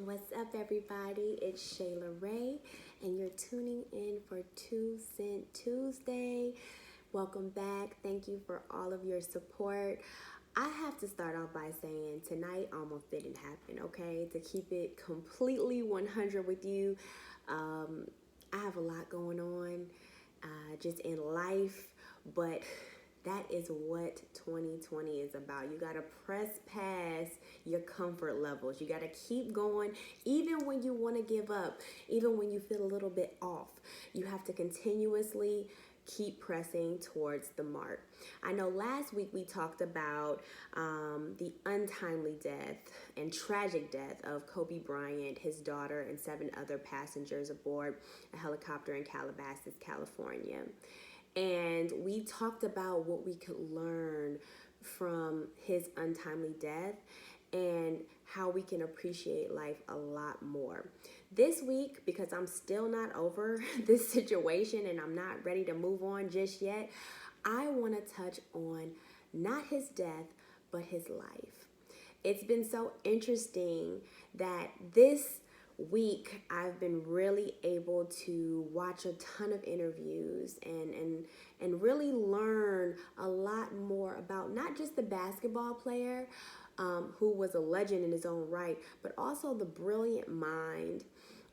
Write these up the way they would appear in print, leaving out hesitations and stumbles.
What's up, everybody? It's Shayla Ray, and you're tuning in for 2 Cent Tuesday. Welcome back. Thank you for all of your support. I have to start off by saying tonight almost didn't happen, okay? To keep it completely 100 with you, I have a lot going on just in life, but that is what 2020 is about. You got to press past your comfort levels. You got to keep going even when you want to give up, even when you feel a little bit off. You have to continuously keep pressing towards the mark. I know last week we talked about the untimely death and tragic death of Kobe Bryant, his daughter, and 7 other passengers aboard a helicopter in Calabasas, California. And we talked about what we could learn from his untimely death and how we can appreciate life a lot more. This week, because I'm still not over this situation and I'm not ready to move on just yet, I want to touch on not his death, but his life. It's been so interesting that this week I've been really able to watch a ton of interviews and really learn a lot more about not just the basketball player who was a legend in his own right, but also the brilliant mind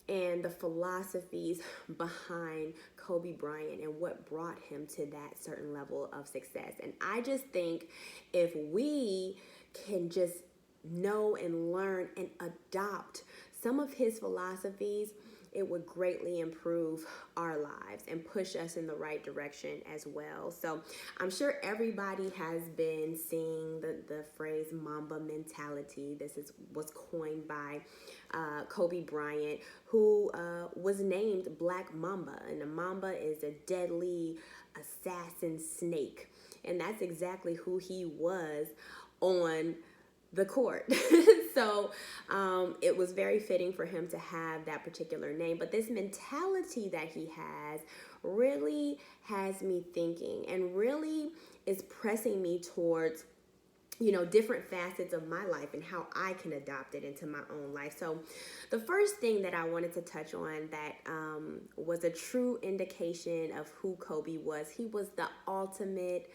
and the philosophies behind Kobe Bryant and what brought him to that certain level of success. And I just think if we can just know and learn and adopt some of his philosophies, it would greatly improve our lives and push us in the right direction as well. So I'm sure everybody has been seeing the phrase Mamba mentality. This was coined by Kobe Bryant, who was named Black Mamba. And a Mamba is a deadly assassin snake. And that's exactly who he was on the court. So it was very fitting for him to have that particular name. But this mentality that he has really has me thinking and really is pressing me towards, different facets of my life and how I can adopt it into my own life. So the first thing that I wanted to touch on that was a true indication of who Kobe was, he was the ultimate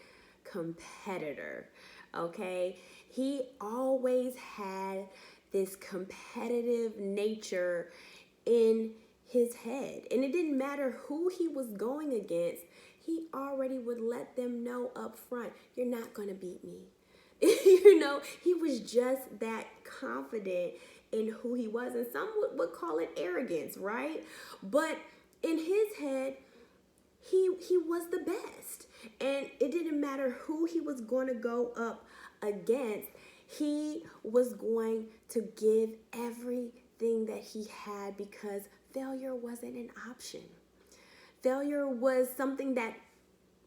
competitor. Okay, he always had this competitive nature in his head, and it didn't matter who he was going against. He already would let them know up front, you're not going to beat me. He was just that confident in who he was, and some would call it arrogance, right? But in his head, he was the best, and it didn't matter who he was going to go up against. He was going to give everything that he had because failure wasn't an option. Failure was something that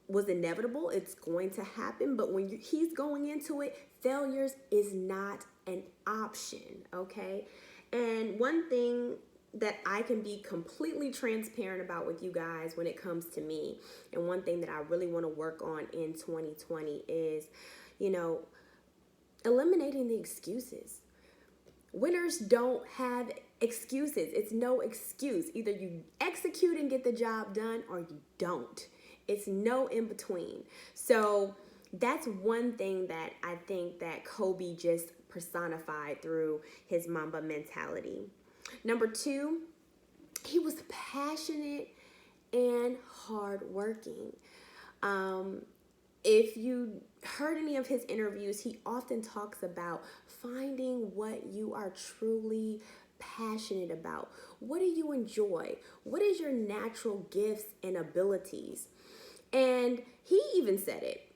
was inevitable. It's going to happen, but when he's going into it, failures is not an option, okay? And one thing that I can be completely transparent about with you guys when it comes to me, and one thing that I really want to work on in 2020 is, eliminating the excuses. Winners don't have excuses. It's no excuse. Either you execute and get the job done or you don't. It's no in between. So that's one thing that I think that Kobe just personified through his Mamba mentality. Number 2, he was passionate and hardworking. If you heard any of his interviews, he often talks about finding what you are truly passionate about. What do you enjoy? What is your natural gifts and abilities? And he even said it.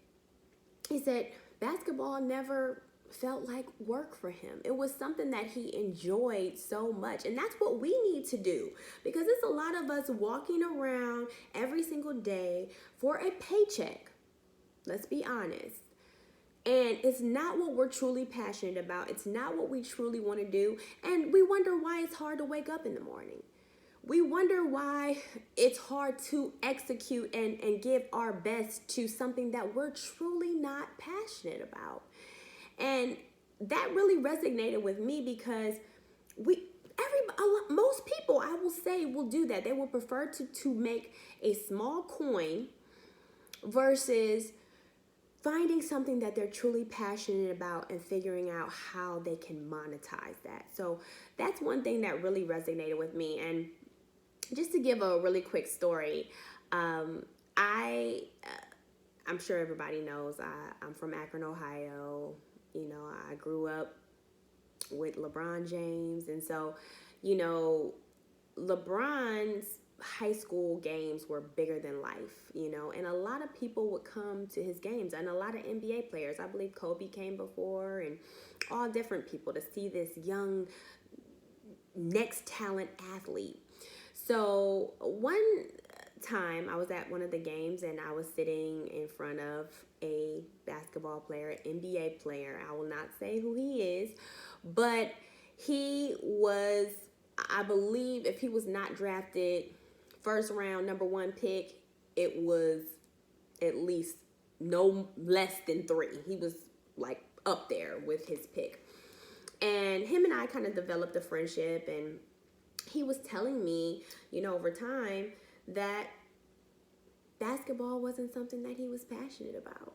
He said basketball never felt like work for him. It was something that he enjoyed so much. And that's what we need to do, because there's a lot of us walking around every single day for a paycheck. Let's be honest. And it's not what we're truly passionate about. It's not what we truly want to do. And we wonder why it's hard to wake up in the morning. We wonder why it's hard to execute and give our best to something that we're truly not passionate about. And that really resonated with me because most people, I will say, will do that. They will prefer to make a small coin versus finding something that they're truly passionate about and figuring out how they can monetize that. So that's one thing that really resonated with me. And just to give a really quick story, I I'm sure everybody knows I'm from Akron, Ohio. You know, I grew up with LeBron James, and so, you know, LeBron's high school games were bigger than life, you know, and a lot of people would come to his games, and a lot of NBA players. I believe Kobe came before, and all different people, to see this young next talent athlete. So one time I was at one of the games, and I was sitting in front of a basketball player, an NBA player. I will not say who he is, but he was, I believe, if he was not drafted first round number 1 pick, it was at least no less than 3. He was like up there with his pick. And him and I kind of developed a friendship, and he was telling me, you know, over time, that basketball wasn't something that he was passionate about.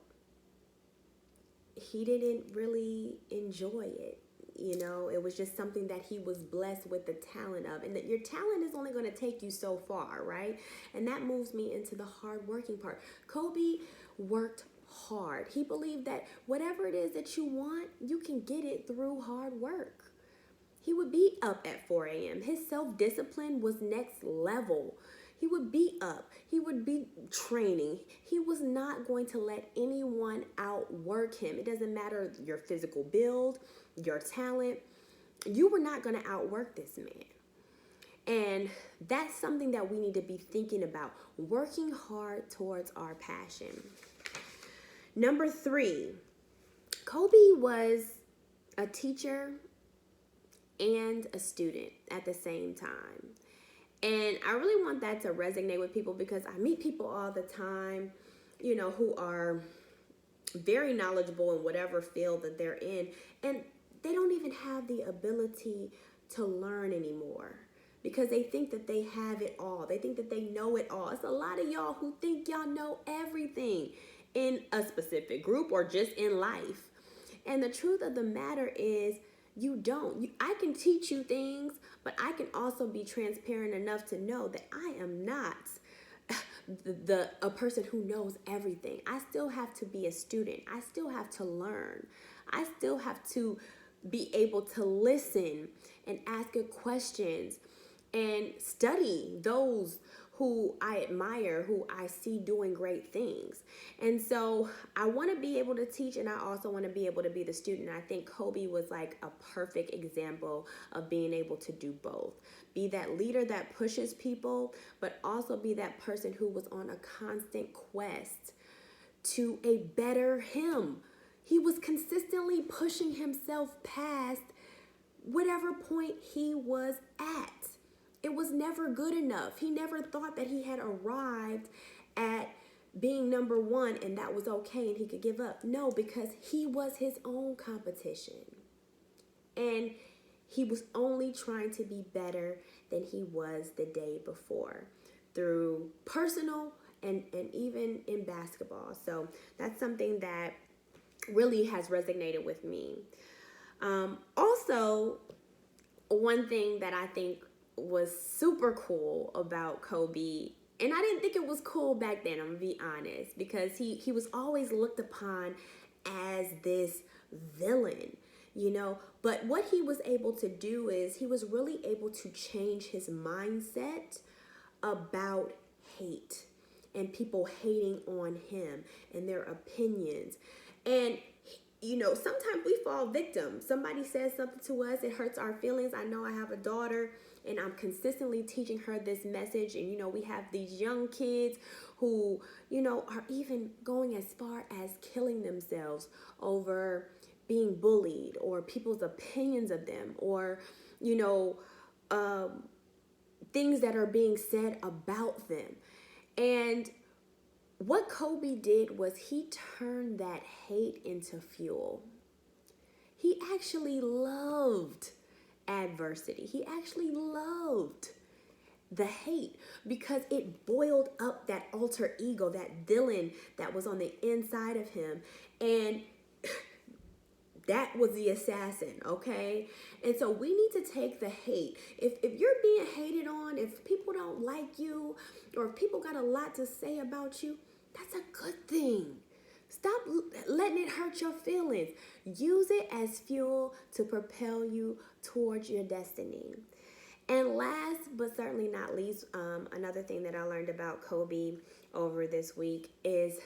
He didn't really enjoy it. You know, it was just something that he was blessed with the talent of. And that your talent is only going to take you so far, right? And that moves me into the hard working part. Kobe worked hard. He believed that whatever it is that you want, you can get it through hard work. He would be up at 4 a.m. His self-discipline was next level. He would be up. He would be training. He was not going to let anyone outwork him. It doesn't matter your physical build, your talent. You were not going to outwork this man. And that's something that we need to be thinking about, working hard towards our passion. Number 3, Kobe was a teacher and a student at the same time. And I really want that to resonate with people, because I meet people all the time, you know, who are very knowledgeable in whatever field that they're in, and they don't even have the ability to learn anymore because they think that they have it all. They think that they know it all. It's a lot of y'all who think y'all know everything in a specific group or just in life. And the truth of the matter is, you don't. I can teach you things, but I can also be transparent enough to know that I am not a person who knows everything. I still have to be a student. I still have to learn. I still have to be able to listen and ask good questions and study those who I admire, who I see doing great things. And so I want to be able to teach, and I also want to be able to be the student. I think Kobe was like a perfect example of being able to do both. Be that leader that pushes people, but also be that person who was on a constant quest to a better him. He was consistently pushing himself past whatever point he was at. It was never good enough. He never thought that he had arrived at being number 1 and that was okay and he could give up. No, because he was his own competition. And he was only trying to be better than he was the day before through personal and even in basketball. So that's something that really has resonated with me. Also, one thing that I think was super cool about Kobe, and I didn't think it was cool back then, I'm gonna be honest, because he was always looked upon as this villain, you know, but what he was able to do is he was really able to change his mindset about hate and people hating on him and their opinions. And you know, sometimes we fall victim. Somebody says something to us, it hurts our feelings. I know I have a daughter, and I'm consistently teaching her this message. And, you know, we have these young kids who, you know, are even going as far as killing themselves over being bullied or people's opinions of them, or, you know, things that are being said about them. And what Kobe did was he turned that hate into fuel. He actually loved adversity. He actually loved the hate because it boiled up that alter ego, that villain that was on the inside of him. And that was the assassin, okay? And so we need to take the hate. If you're being hated on, if people don't like you, or if people got a lot to say about you, that's a good thing. Stop letting it hurt your feelings. Use it as fuel to propel you towards your destiny. And last but certainly not least, another thing that I learned about Kobe over this week is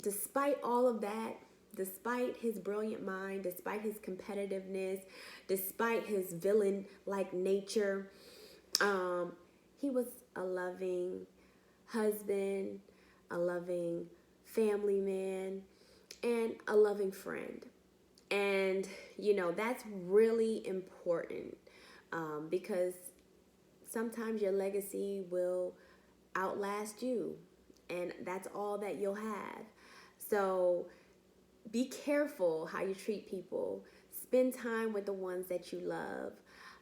despite all of that, despite his brilliant mind, despite his competitiveness, despite his villain-like nature, he was a loving husband, a loving family man, and a loving friend. And, that's really important because sometimes your legacy will outlast you, and that's all that you'll have. So be careful how you treat people. Spend time with the ones that you love,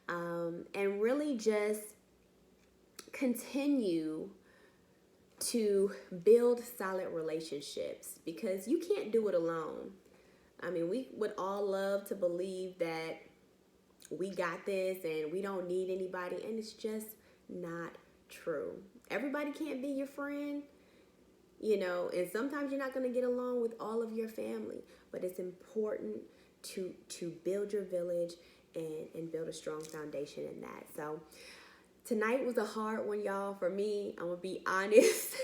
and really just continue to build solid relationships because you can't do it alone. I mean, we would all love to believe that we got this and we don't need anybody, and it's just not true. Everybody can't be your friend, and sometimes you're not going to get along with all of your family, but it's important to build your village and build a strong foundation in that. So tonight was a hard one, y'all, for me. I'm going to be honest.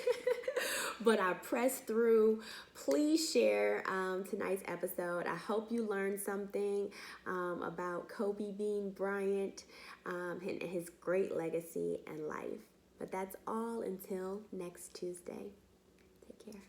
But I pressed through. Please share tonight's episode. I hope you learned something about Kobe Bean Bryant and his great legacy and life. But that's all until next Tuesday. Take care.